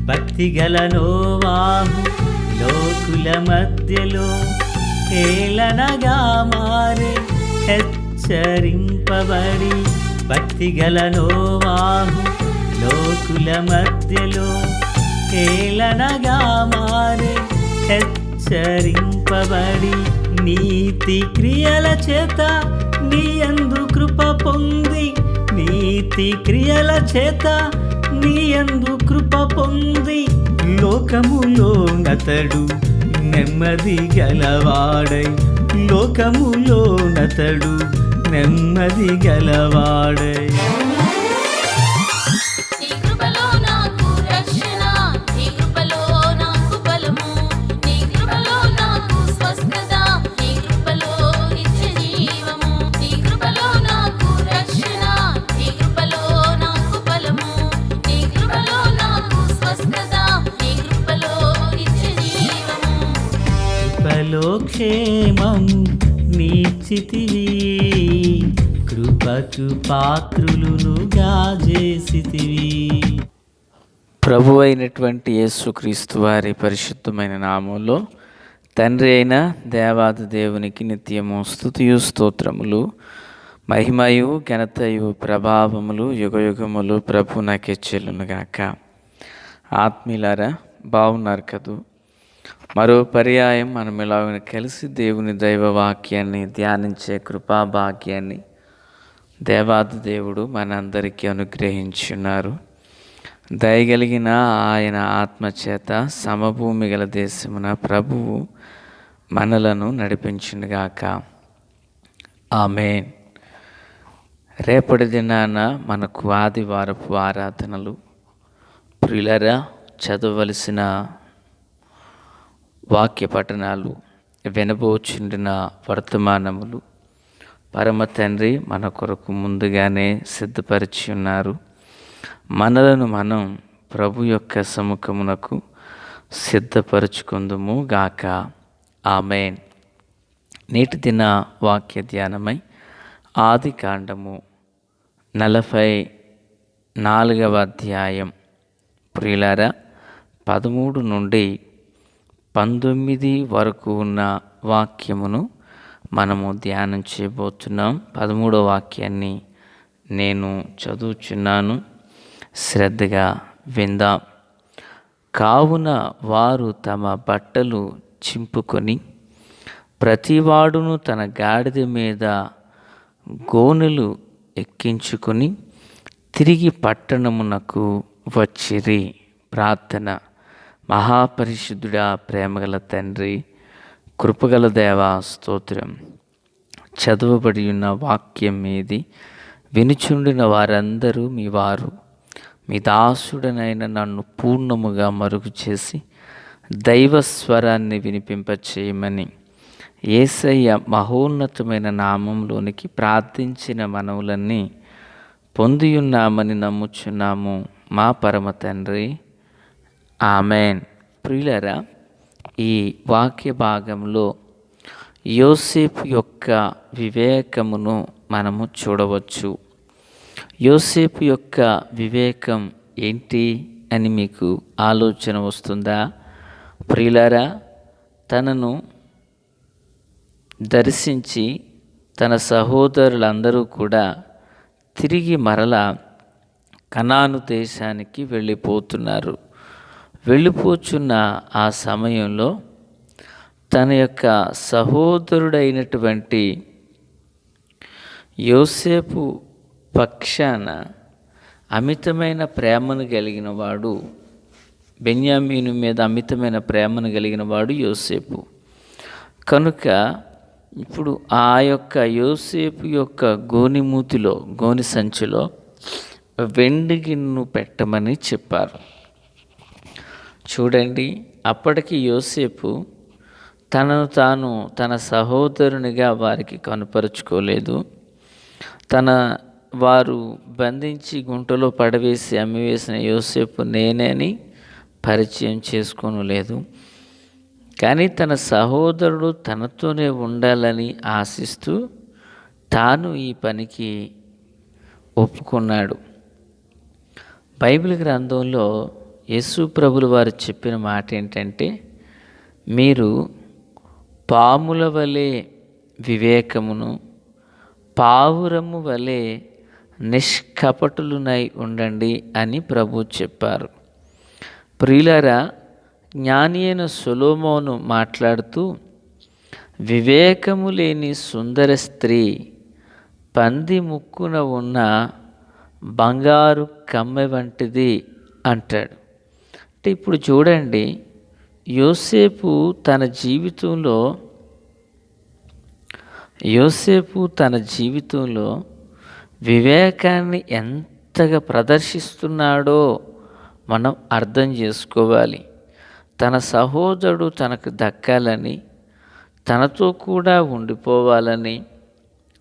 భక్తిగల నోవాహు లోకుల మధ్యలో హేళనగా మారే హెచ్చరింపబడి. భక్తిగల నోవాహు లోకుల మధ్యలో హేళనగా మారే హెచ్చరింపబడి. నీతి క్రియల చేత నీ యందు కృప పొంది, నీతి క్రియల చేత నీ యందు కృప పొంది, లోకములో నతడు నెమ్మది గలవాడై, లోకములో నతడు నెమ్మది గలవాడై. క్షేమం నీచితివి, కృపకు పాత్రులుగా చేసితివి. ప్రభు అయినటువంటి యేసుక్రీస్తు వారి పరిశుద్ధమైన నామంలో తండ్రి అయిన దేవాది దేవునికి నిత్యము స్తుతియు స్తోత్రములు, మహిమయు ఘనతయు ప్రభావములు యుగయుగములు ప్రభునకే చెల్లునుగాక. ఆత్మీయులారా, బాగున్నారు కదూ? మరో పర్యాయం మనం ఇలాగ కలిసి దేవుని దైవవాక్యాన్ని ధ్యానించే కృపాభాగ్యాన్ని దేవాది దేవుడు మనందరికీ అనుగ్రహించున్నారు. దయగలిగిన ఆయన ఆత్మచేత సమభూమి గల దేశమున ప్రభువు మనలను నడిపించునుగాక. ఆమేన్. రేపటి దినాన మనకు ఆదివారపు ఆరాధనలు. ప్రియులారా, చదవలసిన వాక్య పఠనాలు, వినబోచుండిన వర్తమానములు పరమ తండ్రి మన కొరకు ముందుగానే సిద్ధపరిచి ఉన్నారు. మనలను మనం ప్రభు యొక్క సముఖమునకు సిద్ధపరచుకుందుము గాక. ఆమేన్. నేటి దిన వాక్య ధ్యానమై ఆదికాండము 44వ అధ్యాయం ప్రియులారా 13 నుండి 19 వరకు ఉన్న వాక్యమును మనము ధ్యానం చేయబోతున్నాం. 13వ వాక్యాన్ని నేను చదువుచున్నాను, శ్రద్ధగా విందాం. కావున వారు తమ బట్టలు చింపుకొని ప్రతివాడును తన గాడిద మీద గోనెలు ఎక్కించుకొని తిరిగి పట్టణమునకు వచ్చిరి. ప్రార్థన. మహాపరిశుద్ధుడా, ప్రేమగల తండ్రి, కృపగల దేవా, స్తోత్రం. చదవబడి ఉన్న వాక్యం మీది వినుచుండిన వారందరూ మీ వారు. మీ దాసుడనైన నన్ను పూర్ణముగా మరుగు చేసి దైవస్వరాన్ని వినిపింపచేయమని యేసయ్య మహోన్నతమైన నామంలోనికి ప్రార్థించిన మనవులన్నీ పొందియున్నామని నమ్ముచున్నాము మా పరమ తండ్రి. ఆమేన్. ప్రియులారా, ఈ వాక్య భాగంలో యోసేపు యొక్క వివేకమును మనము చూడవచ్చు. యోసేపు యొక్క వివేకం ఏంటి అని మీకు ఆలోచన వస్తుందా? ప్రియులారా, తనను దర్శించి తన సహోదరులందరూ కూడా తిరిగి మరలా కనాను దేశానికి వెళ్ళిపోతున్నారు. వెళ్ళిపోచున్న ఆ సమయంలో తన యొక్క సహోదరుడైనటువంటి యోసేపు పక్షాన అమితమైన ప్రేమను కలిగిన వాడు, బెన్యామీను మీద అమితమైన ప్రేమను కలిగిన వాడు యోసేపు. కనుక ఇప్పుడు ఆ యొక్క యోసేపు యొక్క గోని సంచిలో వెండి గిన్నెను పెట్టమని చెప్పారు. చూడండి, అప్పటికి యోసేపు తనను తాను తన సహోదరునిగా వారికి కనుపరుచుకోలేదు. వారు బంధించి గుంటలో పడవేసి అమ్మివేసిన యోసేపు నేనని పరిచయం చేసుకోలేదు. కానీ తన సహోదరుడు తనతోనే ఉండాలని ఆశిస్తూ తాను ఈ పనికి ఒప్పుకున్నాడు. బైబిల్ గ్రంథంలో యేసు ప్రభులు వారు చెప్పిన మాట ఏంటంటే, మీరు పాముల వలె వివేకమును, పావురము వలె నిష్కపటులునై ఉండండి అని ప్రభు చెప్పారు. ప్రియులారా, జ్ఞాని అయిన సొలొమోను మాట్లాడుతూ, వివేకము లేని సుందర స్త్రీ పంది ముక్కున ఉన్న బంగారు కమ్మె వంటిది అంటాడు. అంటే ఇప్పుడు చూడండి, యోసేపు తన జీవితంలో వివేకాన్ని ఎంతగా ప్రదర్శిస్తున్నాడో మనం అర్థం చేసుకోవాలి. తన సహోదరుడు తనకు దక్కాలని, తనతో కూడా ఉండిపోవాలని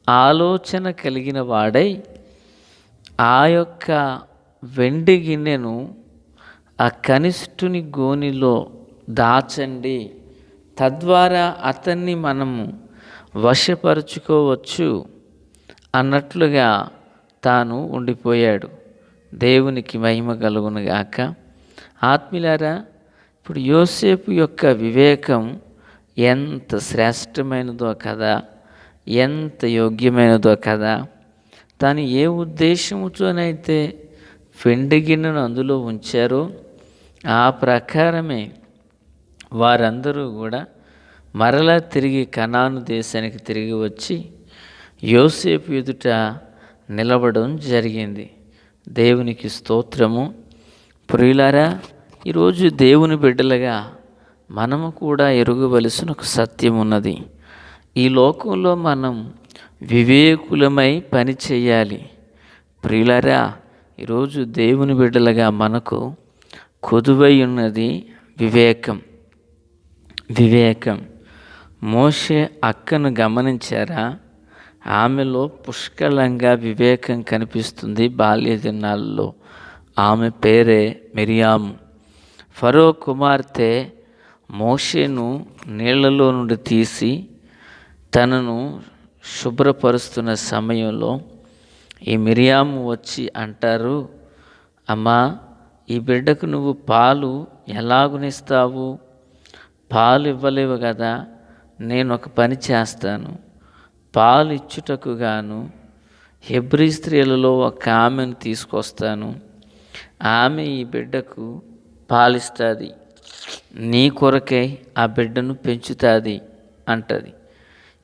ఆలోచన కలిగిన వాడై ఆ యొక్క వెండి గిన్నెను ఆ కనిష్ఠుని గోనిలో దాచండి, తద్వారా అతన్ని మనము వశపరుచుకోవచ్చు అన్నట్లుగా తాను ఉండిపోయాడు. దేవునికి మహిమ కలుగును గాక. ఆత్మీయులారా, ఇప్పుడు యోసేపు యొక్క వివేకం ఎంత శ్రేష్టమైనదో కదా, ఎంత యోగ్యమైనదో కదా. తాను ఏ ఉద్దేశముతోనైతే వెండి గిన్నెను అందులో ఉంచారో ఆ ప్రకారమే వారందరూ కూడా మరలా తిరిగి కనాను దేశానికి తిరిగి వచ్చి యోసేపు ఎదుట నిలబడడం జరిగింది. దేవునికి స్తోత్రము. ప్రియులారా, ఈరోజు దేవుని బిడ్డలుగా మనము కూడా ఎరుగవలసిన ఒక సత్యం ఉన్నది. ఈ లోకంలో మనం వివేకులమై పని చేయాలి. ప్రియులారా, ఈరోజు దేవుని బిడ్డలుగా మనకు కొదువై ఉన్నది వివేకం. మోషే అక్కను గమనించారా? ఆమెలో పుష్కలంగా వివేకం కనిపిస్తుంది. బాల్య దినాల్లో ఆమె పేరే మిరియాము. ఫరో కుమార్తె మోషేను నీళ్లలో నుండి తీసి తనను శుభ్రపరుస్తున్న సమయంలో ఈ మిరియాము వచ్చి అంటారు, అమ్మా, ఈ బిడ్డకు నువ్వు పాలు ఎలాగునిస్తావు? పాలు ఇవ్వలేవు కదా, నేను ఒక పని చేస్తాను. పాలు ఇచ్చుటకు గాను హెబ్రీ స్త్రీలలో ఒక ఆమెను తీసుకొస్తాను. ఆమె ఈ బిడ్డకు పాలిస్తుంది, నీ కొరకై ఆ బిడ్డను పెంచుతుంది అంటది.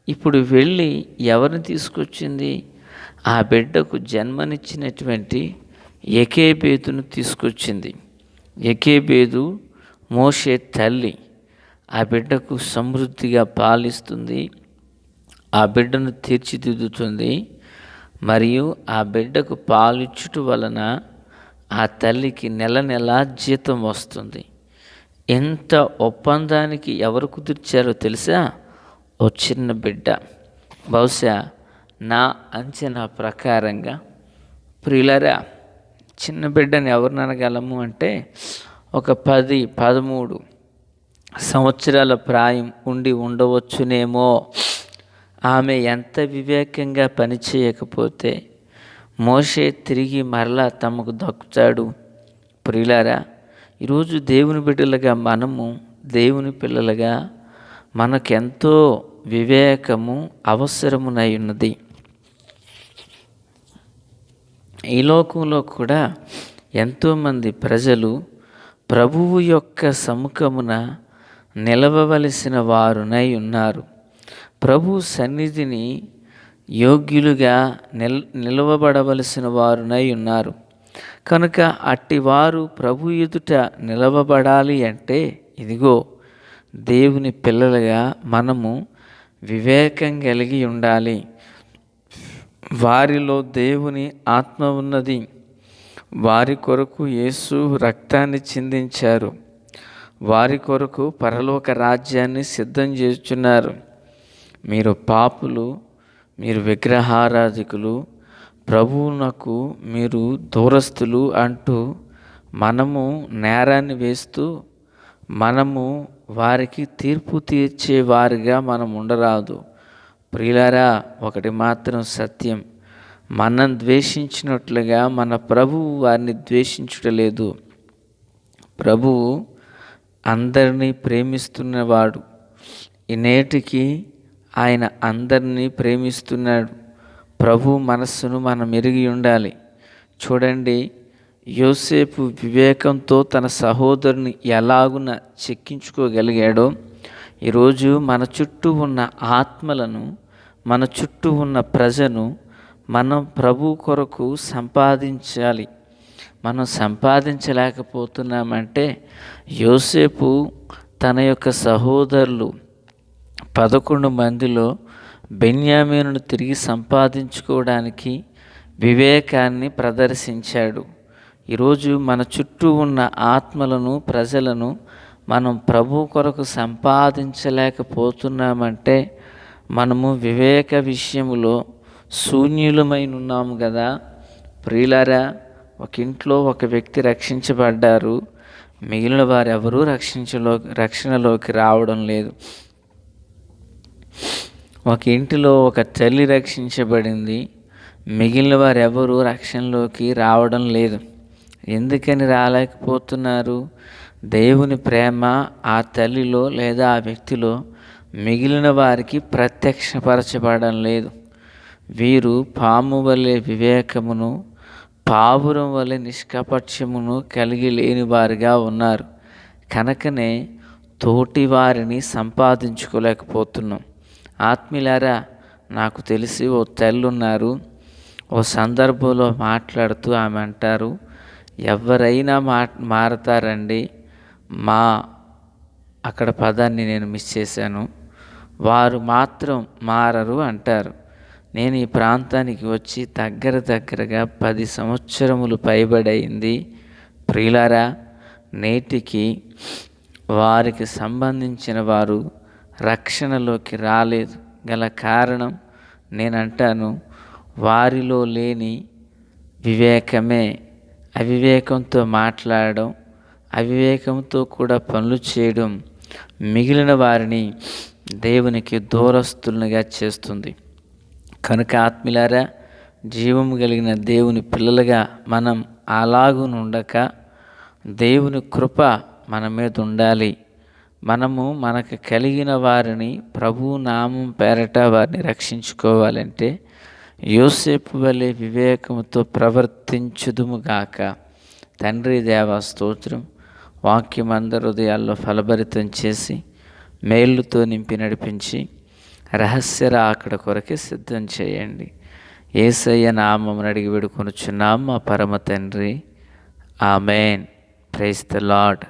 ఇప్పుడు వెళ్ళి ఎవరిని తీసుకొచ్చింది? ఆ బిడ్డకు జన్మనిచ్చినటువంటి యెకేబెదును తీసుకొచ్చింది. యెకేబెదు మోషే తల్లి. ఆ బిడ్డకు సమృద్ధిగా పాలిస్తుంది, ఆ బిడ్డను తీర్చిదిద్దుతుంది. మరియు ఆ బిడ్డకు పాలిచ్చుట వలన ఆ తల్లికి నెల జీతం వస్తుంది. ఎంత ఒప్పందానికి ఎవరు కుదిర్చారో తెలుసా? ఓ చిన్న బిడ్డ. బహుశా నా అంచనా ప్రకారంగా ప్రియులరా, చిన్న బిడ్డని ఎవరిని అనగలము అంటే ఒక 10-13 సంవత్సరాల ప్రాయం ఉండి ఉండవచ్చునేమో. ఆమె ఎంత వివేకంగా పనిచేయకపోతే మోషే తిరిగి మరలా తమకు దక్కుతాడు. ప్రియులారా, ఈరోజు దేవుని బిడ్డలుగా మనము, దేవుని పిల్లలుగా మనకెంతో వివేకము అవసరమునై ఉన్నది. ఈ లోకంలో కూడా ఎంతోమంది ప్రజలు ప్రభువు యొక్క సముఖమున నిలవవలసిన వారునై ఉన్నారు. ప్రభు సన్నిధిని యోగ్యులుగా నిలవబడవలసిన వారునై ఉన్నారు. కనుక అట్టివారు ప్రభు ఎదుట నిలవబడాలి అంటే ఇదిగో దేవుని పిల్లలుగా మనము వివేకం కలిగి ఉండాలి. వారిలో దేవుని ఆత్మ ఉన్నది. వారి కొరకు యేసు రక్తాన్ని చిందించారు. వారి కొరకు పరలోక రాజ్యాన్ని సిద్ధం చేస్తున్నారు. మీరు పాపులు, మీరు విగ్రహారాధికులు, ప్రభువునకు మీరు దూరస్తులు అంటూ మనము నేరాన్ని వేస్తూ మనము వారికి తీర్పు తీర్చే వారిగా మనం ఉండరాదు. ప్రియులారా, ఒకటి మాత్రం సత్యం, మనం ద్వేషించినట్లుగా మన ప్రభువు వారిని ద్వేషించుటలేదు. ప్రభువు అందరినీ ప్రేమిస్తున్నవాడు. నేటికి ఆయన అందరినీ ప్రేమిస్తున్నాడు. ప్రభు మనస్సును మనం ఎరిగి ఉండాలి. చూడండి, యోసేపు వివేకంతో తన సహోదరుని ఎలాగున చెక్కించుకోగలిగాడో, ఈరోజు మన చుట్టూ ఉన్న ఆత్మలను, మన చుట్టూ ఉన్న ప్రజను మనం ప్రభు కొరకు సంపాదించాలి. మనం సంపాదించలేకపోతున్నామంటే యోసేపు తన యొక్క సహోదరులు 11 మందిలో బెన్యామీనును తిరిగి సంపాదించుకోవడానికి వివేకాన్ని ప్రదర్శించాడు. ఈరోజు మన చుట్టూ ఉన్న ఆత్మలను, ప్రజలను మనం ప్రభు కొరకు సంపాదించలేకపోతున్నామంటే మనము వివేక విషయములో శూన్యులమై ఉన్నాము కదా. ప్రియులారా, ఒక ఇంట్లో ఒక వ్యక్తి రక్షించబడ్డారు, మిగిలిన వారు ఎవరూ రక్షణలోకి రావడం లేదు. ఒక ఇంటిలో ఒక తల్లి రక్షించబడింది, మిగిలిన వారు ఎవరూ రక్షణలోకి రావడం లేదు. ఎందుకని రాలేకపోతున్నారు? దేవుని ప్రేమ ఆ తల్లిలో లేదా ఆ వ్యక్తిలో మిగిలిన వారికి ప్రత్యక్షపరచబడడం లేదు. వీరు పాము వలె వివేకమును, పావురం వలె నిష్కపట్యమును కలిగి లేని వారిగా ఉన్నారు. కనుకనే తోటి వారిని సంపాదించుకోలేకపోతున్నాం. ఆత్మీయులారా, నాకు తెలిసి ఓ తల్లి ఉన్నారు. ఓ సందర్భంలో మాట్లాడుతూ ఆమె అంటారు, ఎవరైనా మారతారండి, అక్కడ పదాన్ని నేను మిస్ చేశాను, వారు మాత్రం మారరు అంటారు. నేను ఈ ప్రాంతానికి వచ్చి దగ్గరగా 10 సంవత్సరములు పైబడైంది. ప్రియులారా, నేటికి వారికి సంబంధించిన వారు రక్షణలోకి రాలేదు. గల కారణం నేనంటాను, వారిలో లేని వివేకమే. అవివేకంతో మాట్లాడడం, అవివేకంతో కూడా పనులు చేయడం మిగిలిన వారిని దేవునికి దూరస్తులుగా చేస్తుంది. కనుక ఆత్మీయులారా, జీవము కలిగిన దేవుని పిల్లలుగా మనం అలాగునుండక దేవుని కృప మన మీద ఉండాలి. మనకు కలిగిన వారిని ప్రభు నామం పేరట వారిని రక్షించుకోవాలంటే యోసేపు వలె వివేకముతో ప్రవర్తించుదుముగాక. తండ్రి దేవా స్తోత్రం. వాక్యం అందరి హృదయాల్లో ఫలభరితం చేసి మేలుతో నింపి నడిపించి రహస్య రాకడ కొరకే సిద్ధం చేయండి. యేసయ్య నామమున అడిగి వేడుకొనుచున్నాం మా పరమ తండ్రి. ఆమేన్. Praise the lord.